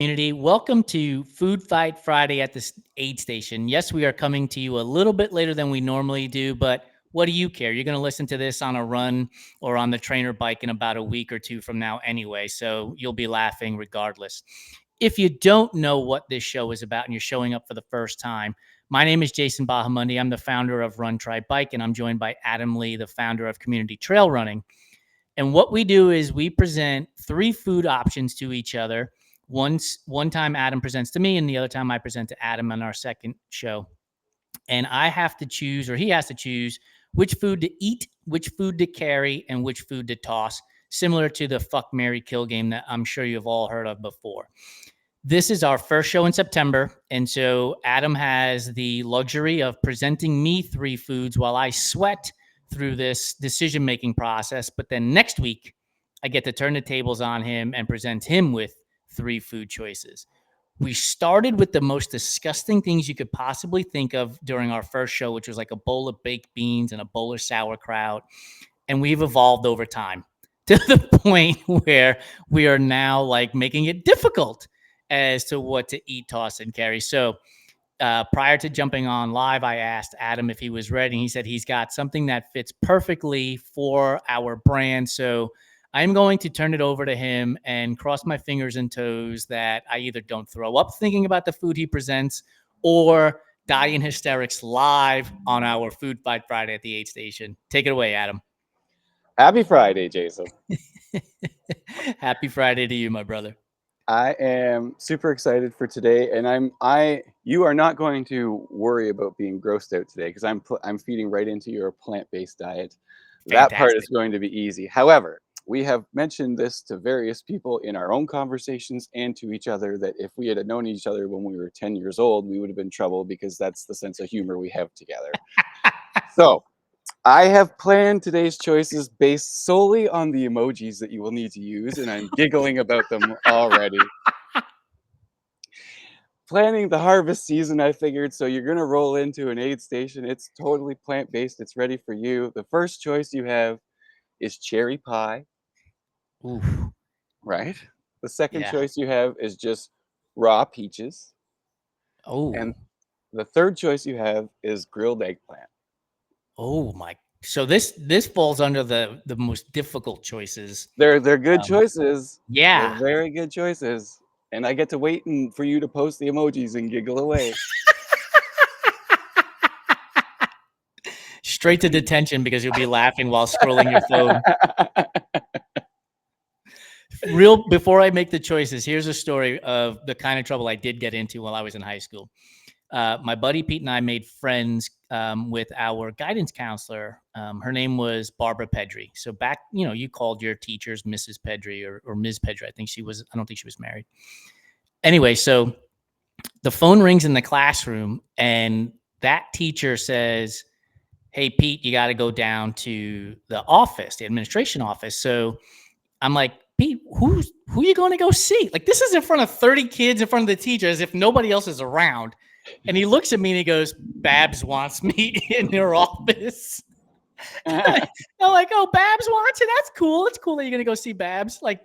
Community. Welcome to Food Fight Friday at the aid station. Yes, we are coming to you a little bit later than we normally do, but what do you care? You're going to listen to this on a run or on the trainer bike in about a week or two from now anyway, so you'll be laughing regardless. If you don't know what this show is about and you're showing up for the first time, my name is Jason Bahamundi. I'm the founder of Run Try Bike, and I'm joined by Adam Lee, the founder of Community Trail Running. And what we do is we present three food options to each other. One time Adam presents to me, and the other time I present to Adam on our second show. And I have to choose, or he has to choose, which food to eat, which food to carry, and which food to toss, similar to the fuck, marry, kill game that I'm sure you've all heard of before. This is our first show in September. And so Adam has the luxury of presenting me three foods while I sweat through this decision making process. But then next week, I get to turn the tables on him and present him with three food choices. We started with the most disgusting things you could possibly think of during our first show, which was like a bowl of baked beans and a bowl of sauerkraut. And we've evolved over time to the point where we are now like making it difficult as to what to eat, toss, and carry. So prior to jumping on live, I asked Adam if he was ready. He said he's got something that fits perfectly for our brand. So I'm going to turn it over to him and cross my fingers and toes that I either don't throw up thinking about the food he presents or die in hysterics live on our Food Fight Friday at the aid station. Take it away, Adam. Happy Friday, Jason. Happy Friday to you, my brother. I am super excited for today, and you are not going to worry about being grossed out today because I'm feeding right into your plant-based diet. That part is Fantastic. going to be easy. However, we have mentioned this to various people in our own conversations and to each other that if we had known each other when we were 10 years old, we would have been in trouble because that's the sense of humor we have together. So, I have planned today's choices based solely on the emojis that you will need to use, and I'm giggling about them already. Planning the harvest season, I figured, so you're going to roll into an aid station. It's totally plant based, it's ready for you. The first choice you have is cherry pie, Oof. right? The second Yeah. choice you have is just raw peaches. Oh. And the third choice you have is grilled eggplant. Oh my. So this falls under the most difficult choices. They're good Um, choices. They're yeah. very good choices. And I get to wait for you to post the emojis and giggle away. Straight to detention because you'll be laughing while scrolling your phone. Real before I make the choices, here's a story of the kind of trouble I did get into while I was in high school. My buddy Pete and I made friends with our guidance counselor. Her name was Barbara Pedri. So back, you called your teachers Mrs. Pedri or Ms. Pedri. I think she was. I don't think she was married. Anyway, so the phone rings in the classroom, and that teacher says, "Hey, Pete, you got to go down to the office, the administration office." So I'm like, Pete, who are you going to go see? Like, this is in front of 30 kids in front of the teacher as if nobody else is around. And he looks at me and he goes, Babs wants me in her office. I'm like, oh, Babs wants it. That's cool. It's cool that you're going to go see Babs. Like,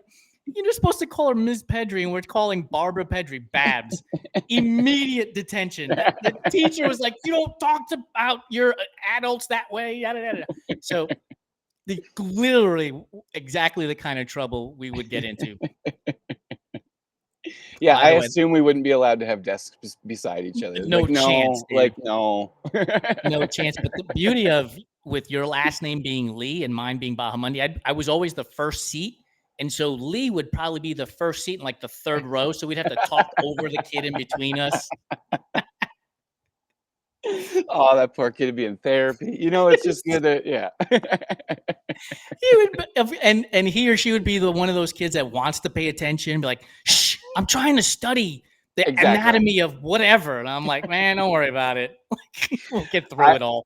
you're just supposed to call her Ms. Pedri, and we're calling Barbara Pedri Babs. Immediate detention. The teacher was like, you don't talk about your adults that way. Yada, yada. So literally exactly the kind of trouble we would get into. Yeah, By I the way, assume we wouldn't be allowed to have desks beside each other. no Like, chance, no, dude. no. No chance. But the beauty of with your last name being Lee and mine being Bahamundi, I was always the first seat. And so Lee would probably be the first seat in like the third row. So we'd have to talk over the kid in between us. Oh, that poor kid would be in therapy. It's just good to, yeah. He would, and he or she would be the one of those kids that wants to pay attention, be like, "Shh, I'm trying to study the Exactly. anatomy of whatever," and I'm like, "Man, don't worry about it. We'll get through I it all."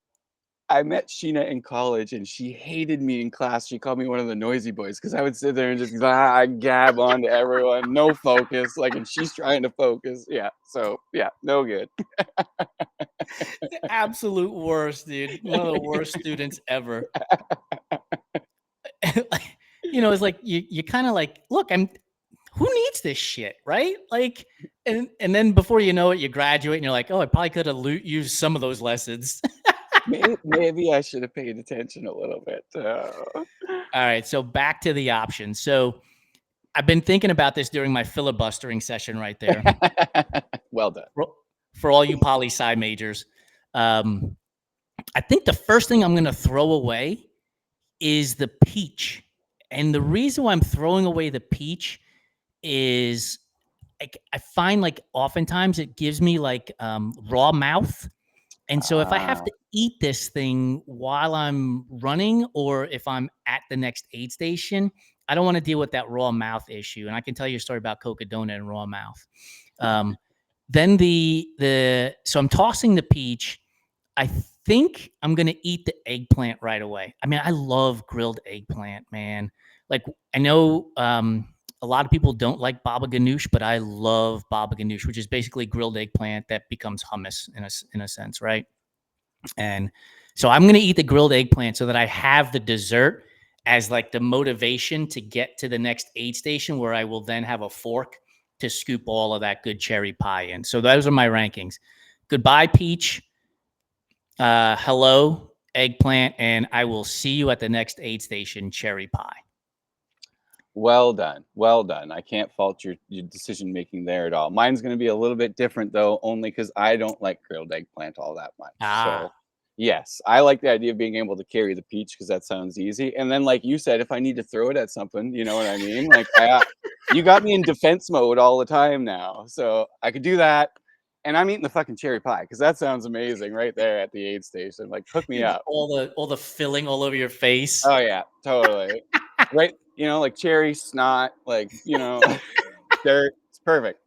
I met Sheena in college, and she hated me in class. She called me one of the noisy boys because I would sit there and just gab on to everyone, no focus. Like, and she's trying to focus. Yeah. So yeah, no good. The absolute worst, dude. One of the worst students ever. It's like you kind of like, look, who needs this shit, right? Like, and then before you know it, you graduate and you're like, oh, I probably could have used some of those lessons. Maybe I should have paid attention a little bit. All right, so back to the options. So I've been thinking about this during my filibustering session right there. Well done. For all you poli sci majors, um, I think the first thing I'm going to throw away is the peach. And the reason why I'm throwing away the peach is like I find like oftentimes it gives me like raw mouth. And so if I have Uh, to eat this thing while I'm running or if I'm at the next aid station, I don't want to deal with that raw mouth issue. And I can tell you a story about Cocodona and raw mouth. Um, then so I'm tossing the peach. I think I'm gonna eat the eggplant right away. I mean, I love grilled eggplant, man. Like I know a lot of people don't like baba ganoush, but I love baba ganoush, which is basically grilled eggplant that becomes hummus in a sense, right? And so I'm gonna eat the grilled eggplant so that I have the dessert as like the motivation to get to the next aid station where I will then have a fork to scoop all of that good cherry pie in. So those are my rankings. Goodbye, peach. Hello, eggplant, and I will see you at the next aid station, cherry pie. well done. Well done. I can't fault your decision making there at all. Mine's going to be a little bit different though, only because I don't like grilled eggplant all that much. Ah, So, yes, I like the idea of being able to carry the peach because that sounds easy. And then, like you said, if I need to throw it at something, you know what I mean? Like, you got me in defense mode all the time now. So, I could do that. And I'm eating the fucking cherry pie because that sounds amazing right there at the aid station. Like, hook me up. all the filling all over your face. Oh, yeah, totally. Right? Like cherry snot, like, dirt. It's perfect.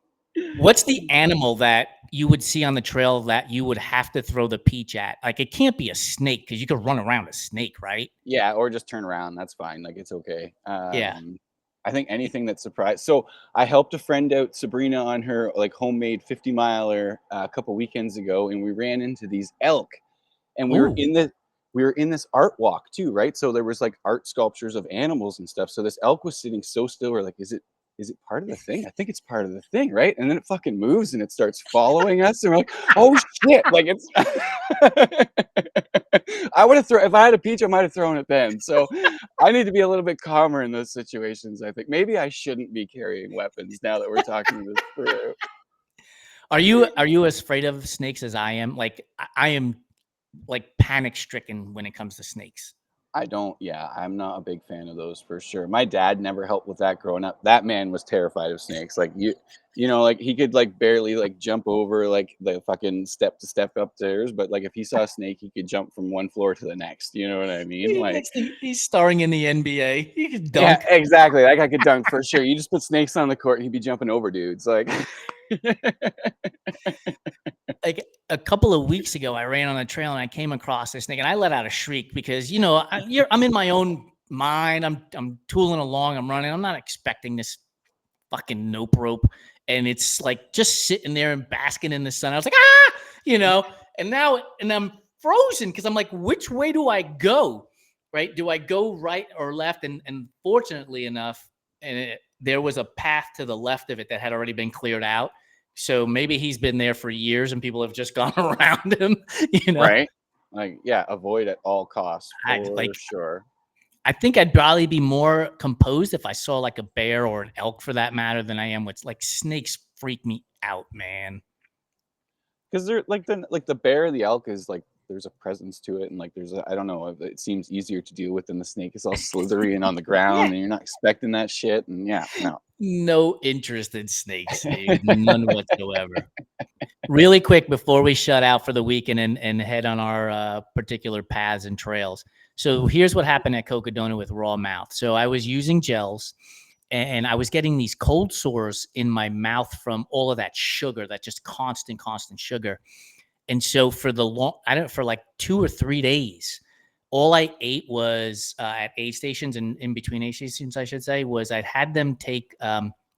What's the animal that you would see on the trail that you would have to throw the peach at? Like it can't be a snake because you could run around a snake, right? Yeah, or just turn around. That's fine. Like, it's okay. Yeah. I think anything that surprised. So I helped a friend out, Sabrina, on her like homemade 50 miler a couple weekends ago, and we ran into these elk, and Oh, we were in this art walk too, right? So there was like art sculptures of animals and stuff. So this elk was sitting so still. We're like, is it part of the thing? I think it's part of the thing, right? And then it fucking moves and it starts following us, and we're like, oh shit! Like it's. I would have thrown if I had a peach, I might have thrown it then. So I need to be a little bit calmer in those situations. I think maybe I shouldn't be carrying weapons now that we're talking this through. are you as afraid of snakes as I am? Like I am like panic stricken when it comes to snakes. I don't. Yeah, I'm not a big fan of those for sure. My dad never helped with that growing up. That man was terrified of snakes. Like like he could like barely like jump over like the fucking step to step upstairs, but like if he saw a snake, he could jump from one floor to the next. You know what I mean? Like, Next thing he's starring in the NBA. He could yeah, dunk. exactly. That guy could dunk for sure. You just put snakes on the court, and he'd be jumping over dudes. Like, Like a couple of weeks ago, I ran on a trail and I came across this snake, and I let out a shriek because I'm in my own mind. I'm tooling along. I'm running. I'm not expecting this fucking nope rope, and it's like just sitting there and basking in the sun. I was like, and I'm frozen because I'm like, which way do I go? Right? Do I go right or left? And fortunately enough, there was a path to the left of it that had already been cleared out. So maybe he's been there for years and people have just gone around him, you know. right? Like, yeah, avoid at all costs I for like sure. I think I'd probably be more composed if I saw like a bear or an elk for that matter than I am with like snakes freak me out, man. Because they're like the bear, the elk is like there's a presence to it, and like there's a I don't know, it seems easier to deal with than the snake. It's all slithery and on the Yeah. ground, and you're not expecting that shit. And yeah, no. No interest in snakes, dude. None whatsoever. Really quick before we shut out for the weekend and head on our particular paths and trails. So here's what happened at Cocodona with raw mouth. So I was using gels and I was getting these cold sores in my mouth from all of that sugar, that just constant sugar. And so for like 2 or 3 days, all I ate was at aid stations and in between aid stations, I should say, was I'd had them take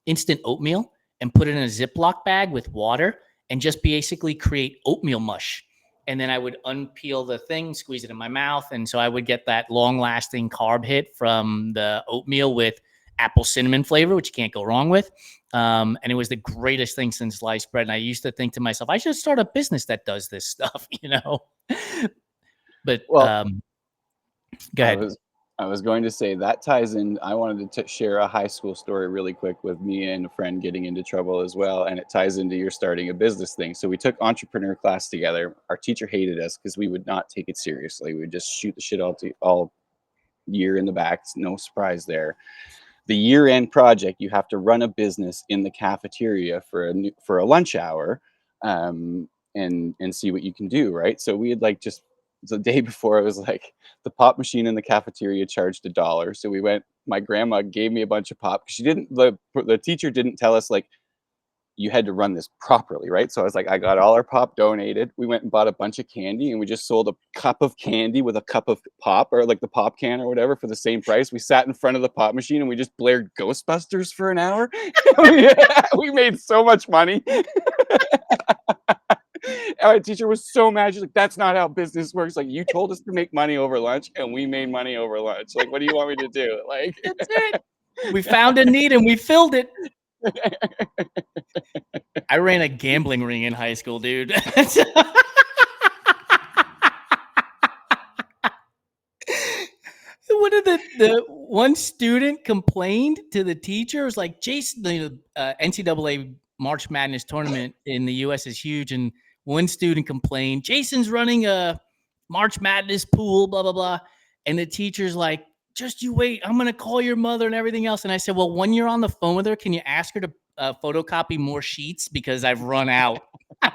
instant oatmeal and put it in a Ziploc bag with water and just basically create oatmeal mush. And then I would unpeel the thing, squeeze it in my mouth. And so I would get that long lasting carb hit from the oatmeal with apple cinnamon flavor, which you can't go wrong with. And it was the greatest thing since sliced bread. And I used to think to myself, I should start a business that does this stuff, But Well, go I ahead. was I was going to say that ties in. I wanted to share a high school story really quick with me and a friend getting into trouble as well, and it ties into your starting a business thing. So we took entrepreneur class together. Our teacher hated us because we would not take it seriously. We would just shoot the shit all year in the back. No surprise there. The year-end project, you have to run a business in the cafeteria for a lunch hour, and see what you can do, right? So we had like just the day before, it was like the pop machine in the cafeteria charged $1. So we went. My grandma gave me a bunch of pop because she didn't. The teacher didn't tell us like you had to run this properly, right? So I was like, I got all our pop donated. We went and bought a bunch of candy, and we just sold a cup of candy with a cup of pop, or like the pop can or whatever, for the same price. We sat in front of the pop machine and we just blared Ghostbusters for an hour. We made so much money. And my teacher was so mad. She's like, "That's not how business works. Like, you told us to make money over lunch, and we made money over lunch. Like, what do you want me to do?" Like, That's it. We found a need and we filled it. I ran a gambling ring in high school, dude. What did the one student complained to the teacher? It was like, Jason, the NCAA March Madness tournament in the U.S. is huge, and one student complained, Jason's running a March Madness pool, blah blah blah, and the teacher's like, just you wait, I'm gonna call your mother and everything else. And I said, well, when you're on the phone with her, can you ask her to photocopy more sheets because I've run out. I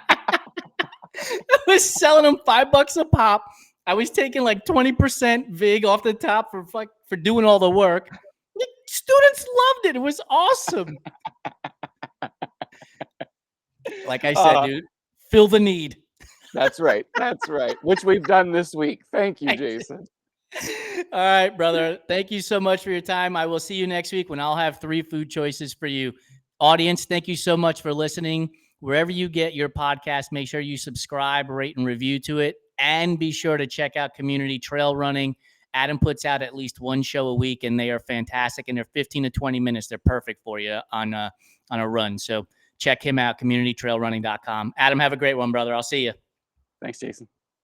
was selling them $5 a pop. I was taking like 20% vig off the top for doing all the work. The students loved it. It was awesome. Like I said, dude, fill the need. that's right. That's right. Which we've done this week. Thank you, Jason. All right, brother. Thank you so much for your time. I will see you next week when I'll have 3 food choices for you. Audience, thank you so much for listening. Wherever you get your podcast, make sure you subscribe, rate, and review to it. And be sure to check out Community Trail Running. Adam puts out at least one show a week, and they are fantastic. And they're 15 to 20 minutes. They're perfect for you on a run. So check him out, communitytrailrunning.com. Adam, have a great one, brother. I'll see you. Thanks, Jason.